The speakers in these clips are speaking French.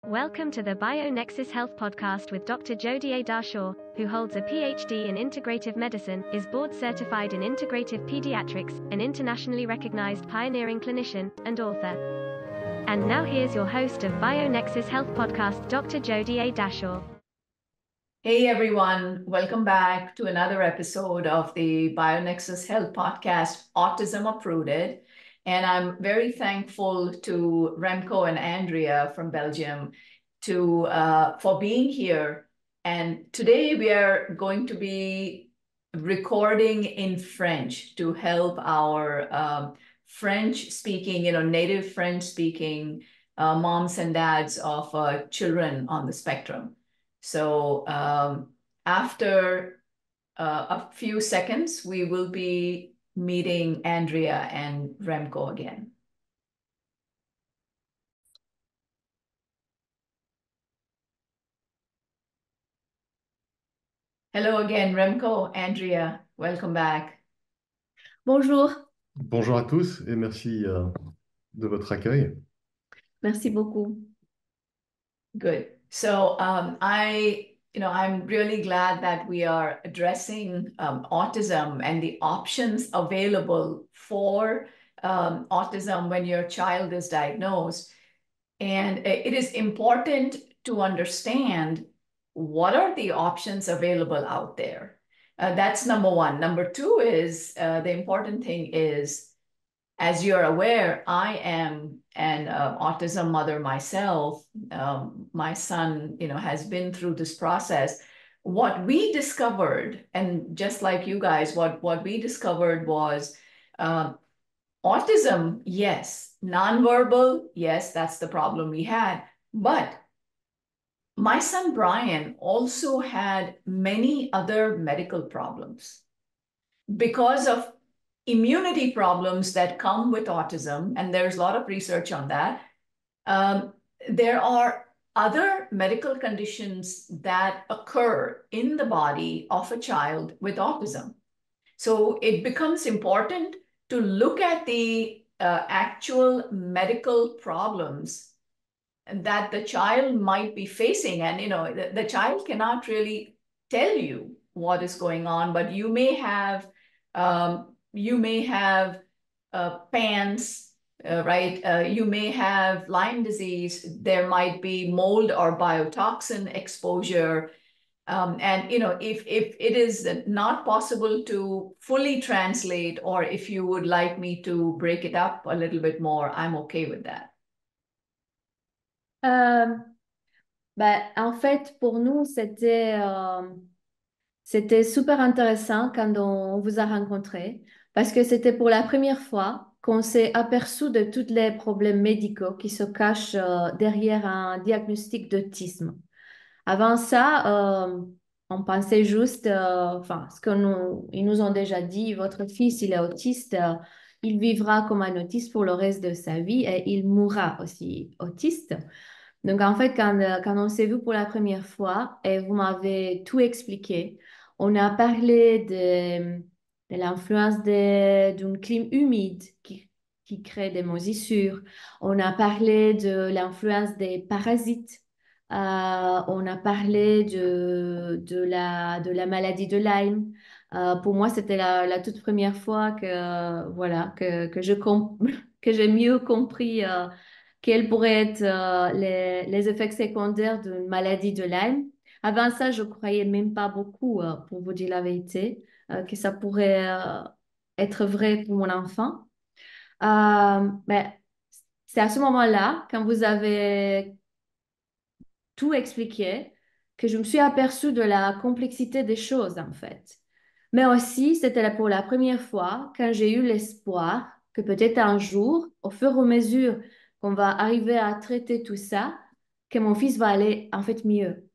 Welcome to the BioNexus Health Podcast with Dr. Jodie A. Darshaw, who holds a PhD in integrative medicine, is board certified in integrative pediatrics, an internationally recognized pioneering clinician, and author. And now here's your host of BioNexus Health Podcast, Dr. Jodie A. Darshaw. Hey everyone, welcome back to another episode of the BioNexus Health Podcast, Autism Uprooted. And I'm very thankful to Remco and Andrea from Belgium for being here. And today we are going to be recording in French to help our French-speaking, native French-speaking moms and dads of children on the spectrum. So after a few seconds, we will be meeting Andrea and Remco again. Hello again, Remco, Andrea, welcome back. Bonjour, Bonjour à tous et merci de votre accueil. merci beaucoup. Good. So I'm really glad that we are addressing autism and the options available for autism when your child is diagnosed. And it is important to understand what are the options available out there. That's number one. Number two is the important thing is, as you're aware, I am an autism mother myself. My son, has been through this process. What we discovered, and just like you guys, what we discovered was autism, yes. Nonverbal, yes, that's the problem we had. But my son Brian also had many other medical problems because of immunity problems that come with autism, and there's a lot of research on that. There are other medical conditions that occur in the body of a child with autism. So it becomes important to look at the actual medical problems that the child might be facing. And, the child cannot really tell you what is going on, but you may have PANS, right? You may have Lyme disease. There might be mold or biotoxin exposure. And if it is not possible to fully translate, or if you would like me to break it up a little bit more, I'm okay with that. En fait, pour nous, c'était super intéressant quand on vous a rencontré parce que c'était pour la première fois qu'on s'est aperçu de tous les problèmes médicaux qui se cachent derrière un diagnostic d'autisme. Avant ça, on pensait juste, ils nous ont déjà dit, votre fils, il est autiste, il vivra comme un autiste pour le reste de sa vie et il mourra aussi autiste. Donc, en fait, quand on s'est vu pour la première fois et vous m'avez tout expliqué, on a parlé de l'influence d'une clim humide qui crée des moisissures. On a parlé de l'influence des parasites. On a parlé de la maladie de Lyme. Pour moi, c'était la toute première fois que j'ai mieux compris quels pourraient être les effets secondaires d'une maladie de Lyme. Avant ça, je ne croyais même pas beaucoup, pour vous dire la vérité, que ça pourrait être vrai pour mon enfant. Mais c'est à ce moment-là, quand vous avez tout expliqué, que je me suis aperçue de la complexité des choses, en fait. Mais aussi, c'était pour la première fois quand j'ai eu l'espoir que peut-être un jour, au fur et à mesure qu'on va arriver à traiter tout ça, que mon fils va aller en fait mieux.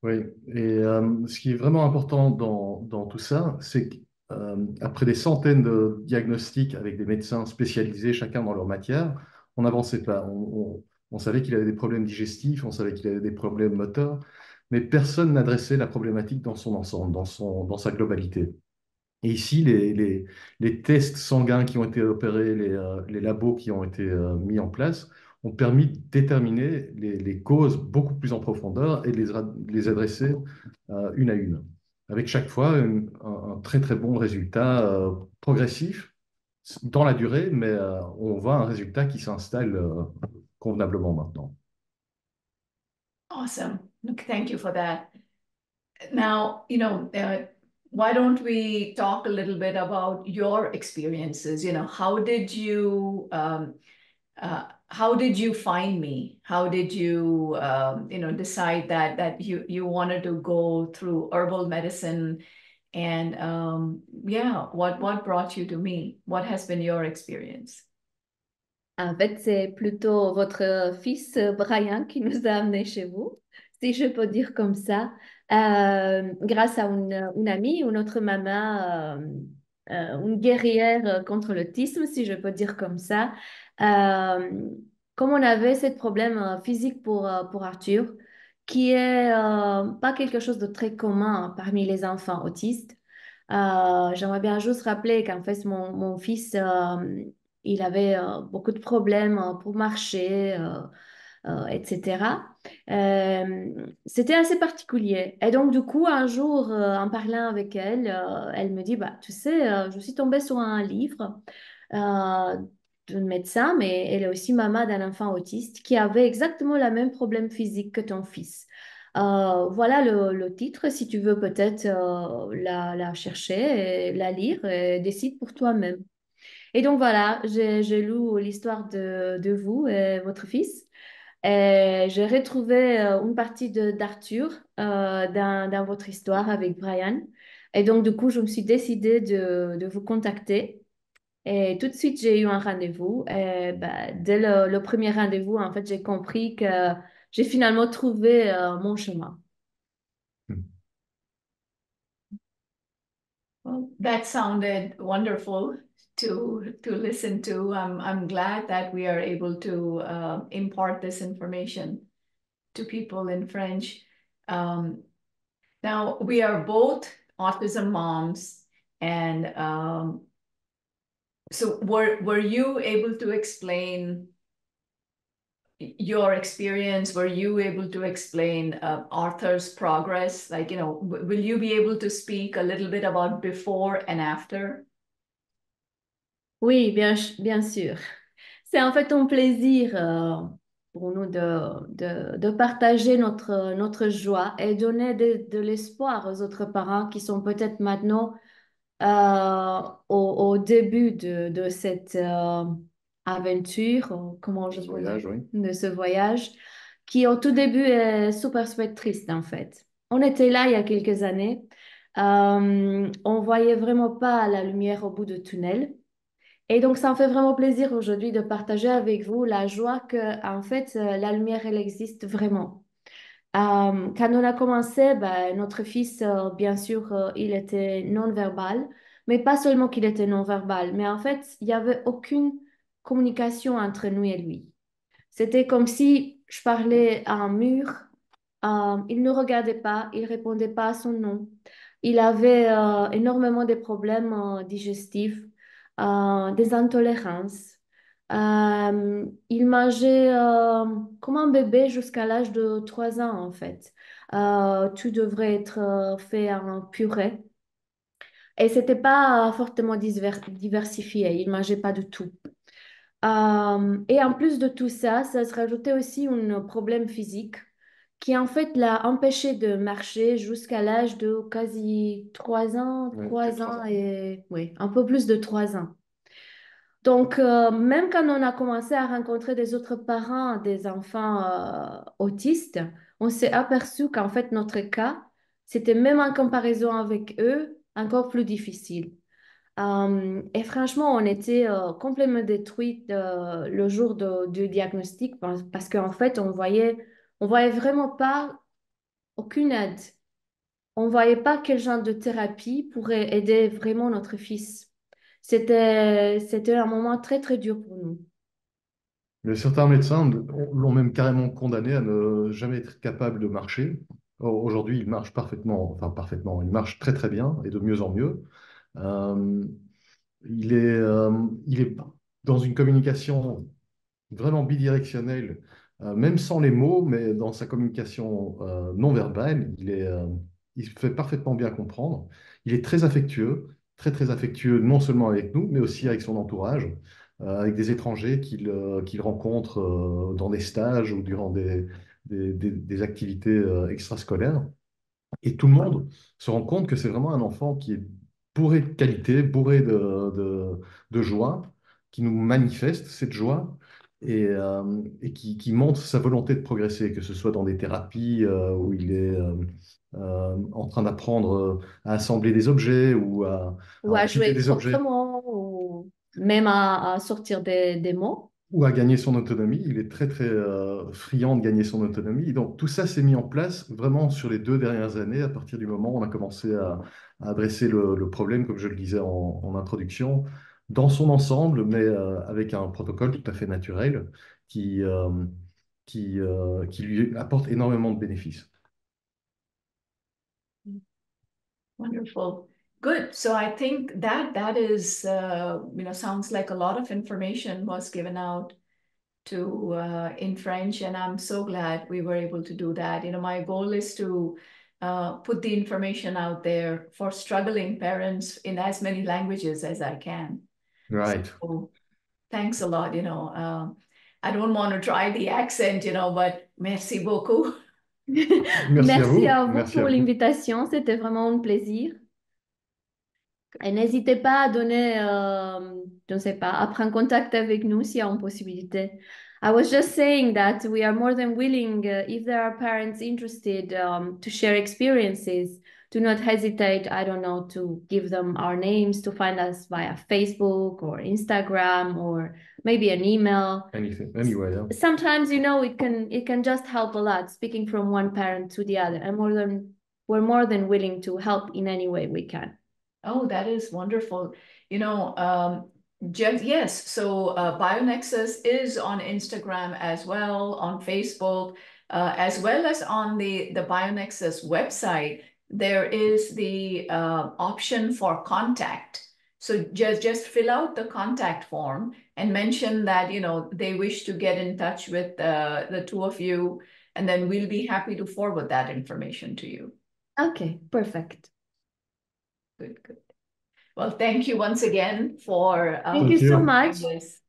Oui, et ce qui est vraiment important dans tout ça, c'est qu'après des centaines de diagnostics avec des médecins spécialisés, chacun dans leur matière, on n'avançait pas. On savait qu'il avait des problèmes digestifs, on savait qu'il avait des problèmes moteurs, mais personne n'adressait la problématique dans son ensemble, dans sa globalité. Et ici, les tests sanguins qui ont été opérés, les labos qui ont été mis en place, ont permis de déterminer les causes beaucoup plus en profondeur et de les adresser une à une. Avec chaque fois un très très bon résultat progressif dans la durée, mais on voit un résultat qui s'installe convenablement maintenant. Awesome. Look, thank you for that. Now, why don't we talk a little bit about your experiences? How did you find me? How did you, decide that you wanted to go through herbal medicine? And yeah, what brought you to me? What has been your experience? En fait, c'est plutôt votre fils Brian qui nous a amenés chez vous, si je peux dire comme ça, grâce à une amie, une autre maman, une guerrière contre l'autisme, si je peux dire comme ça. Euh, Comme on avait ce problème physique pour Arthur, qui est pas quelque chose de très commun parmi les enfants autistes. J'aimerais bien juste rappeler qu'en fait, mon fils, il avait beaucoup de problèmes pour marcher, etc. C'était assez particulier. Et donc, du coup, un jour, en parlant avec elle, elle me dit, bah, tu sais, je suis tombée sur un livre euh, d'un médecin, mais elle est aussi maman d'un enfant autiste qui avait exactement le même problème physique que ton fils. Voilà le titre, si tu veux peut-être la chercher, et la lire et décide pour toi-même. Et donc voilà, j'ai lu l'histoire de vous et votre fils. Et j'ai retrouvé une partie d'Arthur dans votre histoire avec Brian. Et donc du coup, je me suis décidée de vous contacter. Et tout de suite, j'ai eu un rendez-vous. Et bah, dès le premier rendez-vous, en fait, j'ai compris que j'ai finalement trouvé mon chemin. Well, that sounded wonderful to listen to. I'm glad that we are able to impart this information to people in French. Now we are both autism moms, and so were you able to explain your experience? Were you able to explain Arthur's progress? Like, will you be able to speak a little bit about before and after? Oui, bien sûr. C'est en fait un plaisir pour nous de partager notre joie et donner de l'espoir aux autres parents qui sont peut-être maintenant au début de cette aventure, comment je Ce peux dire, voyage, oui. de ce voyage, qui au tout début est super triste en fait. On était là il y a quelques années, on voyait vraiment pas la lumière au bout du tunnel. Et donc, ça me fait vraiment plaisir aujourd'hui de partager avec vous la joie que, en fait, la lumière, elle existe vraiment. Quand on a commencé, ben, notre fils, bien sûr, il était non-verbal, mais pas seulement qu'il était non-verbal, mais en fait, il n'y avait aucune communication entre nous et lui. C'était comme si je parlais à un mur, il ne regardait pas, il répondait pas à son nom. Il avait énormément de problèmes digestifs, des intolérances. Il mangeait comme un bébé jusqu'à l'âge de 3 ans, en fait. Tout devrait être fait en purée. Et c'était pas fortement diversifié. Il mangeait pas du tout. Et en plus de tout ça, ça se rajoutait aussi un problème physique qui en fait l'a empêché de marcher jusqu'à l'âge de quasi 3 ans, Oui, plus de 3 ans 3 ans. et oui, un peu plus de 3 ans. Donc, même quand on a commencé à rencontrer des autres parents des enfants autistes, on s'est aperçu qu'en fait, notre cas, c'était même en comparaison avec eux, encore plus difficile. Et franchement, on était complètement détruits le jour du diagnostic parce qu'en fait, on voyait vraiment pas aucune aide. On voyait pas quel genre de thérapie pourrait aider vraiment notre fils. C'était un moment très dur pour nous. Mais certains médecins l'ont même carrément condamné à ne jamais être capable de marcher. Or, aujourd'hui, il marche parfaitement, enfin parfaitement, il marche très très bien et de mieux en mieux. Euh, il est dans une communication vraiment bidirectionnel, même sans les mots, mais dans sa communication non verbale, il se fait parfaitement bien comprendre. Il est très affectueux, très très affectueux, non seulement avec nous, mais aussi avec son entourage, avec des étrangers qu'il rencontre dans des stages ou durant des activités extrascolaires. Et tout le monde se rend compte que c'est vraiment un enfant qui est bourré de qualité, bourré de joie, qui nous manifeste cette joie et qui montre sa volonté de progresser, que ce soit dans des thérapies où il est en train d'apprendre à assembler des objets à Ou à empiler jouer des objets. proprement, ou même à sortir des mots. Ou à gagner son autonomie. Il est très, très friand de gagner son autonomie. Et donc, tout ça s'est mis en place vraiment sur les 2 dernières années, à partir du moment où on a commencé à adresser le problème, comme je le disais en introduction, dans son ensemble, mais avec un protocole tout à fait naturel qui, euh, qui lui apporte énormément de bénéfices. Wonderful. Good. So I think that is, sounds like a lot of information was given out to in French, and I'm so glad we were able to do that. My goal is to put the information out there for struggling parents in as many languages as I can. Right. So thanks a lot. I don't want to try the accent, but merci beaucoup. Merci à vous. Merci à Pour vous. l'invitation, c'était vraiment un plaisir. Et n'hésitez pas à donner, je ne sais pas, à prendre contact avec nous s'il y a une possibilité. I was just saying that we are more than willing, if there are parents interested to share experiences, do not hesitate, I don't know, to give them our names, to find us via Facebook or Instagram or maybe an email. Anything, anyway, yeah. Sometimes, it can just help a lot, speaking from one parent to the other. And we're more than willing to help in any way we can. Oh, that is wonderful. Yes, so BioNexus is on Instagram as well, on Facebook, as well as on the BioNexus website. There is the option for contact. So just fill out the contact form and mention that, they wish to get in touch with the two of you, and then we'll be happy to forward that information to you. Okay, perfect. Good, good. Well, thank you once again for Thank you so much. this.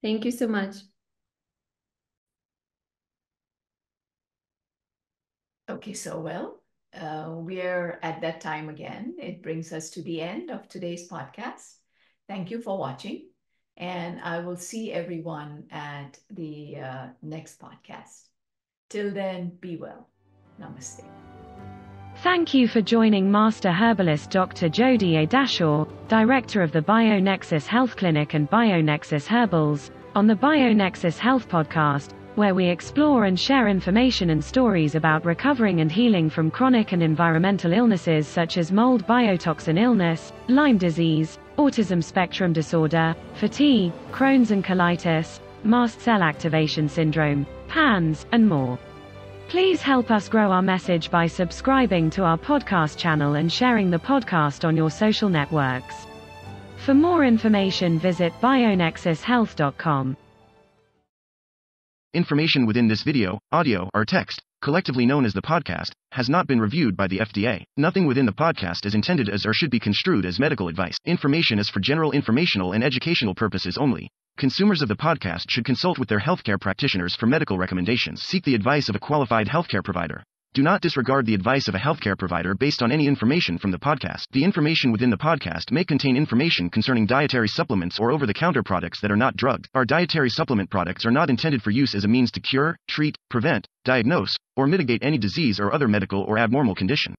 Thank you so much. Okay, so we're at that time again. It brings us to the end of today's podcast. Thank you for watching, and I will see everyone at the next podcast. Till then, be well. Namaste. Thank you for joining Master Herbalist Dr. Jodi A. Dashaw, Director of the BioNexus Health Clinic and BioNexus Herbals, on the BioNexus Health Podcast, where we explore and share information and stories about recovering and healing from chronic and environmental illnesses such as mold biotoxin illness, Lyme disease, autism spectrum disorder, fatigue, Crohn's and colitis, mast cell activation syndrome, PANS, and more. Please help us grow our message by subscribing to our podcast channel and sharing the podcast on your social networks. For more information, visit bionexushealth.com. Information within this video, audio, or text, collectively known as the podcast, has not been reviewed by the FDA. Nothing within the podcast is intended as or should be construed as medical advice. Information is for general informational and educational purposes only. Consumers of the podcast should consult with their healthcare practitioners for medical recommendations. Seek the advice of a qualified healthcare provider. Do not disregard the advice of a healthcare provider based on any information from the podcast. The information within the podcast may contain information concerning dietary supplements or over-the-counter products that are not drugged. Our dietary supplement products are not intended for use as a means to cure, treat, prevent, diagnose, or mitigate any disease or other medical or abnormal condition.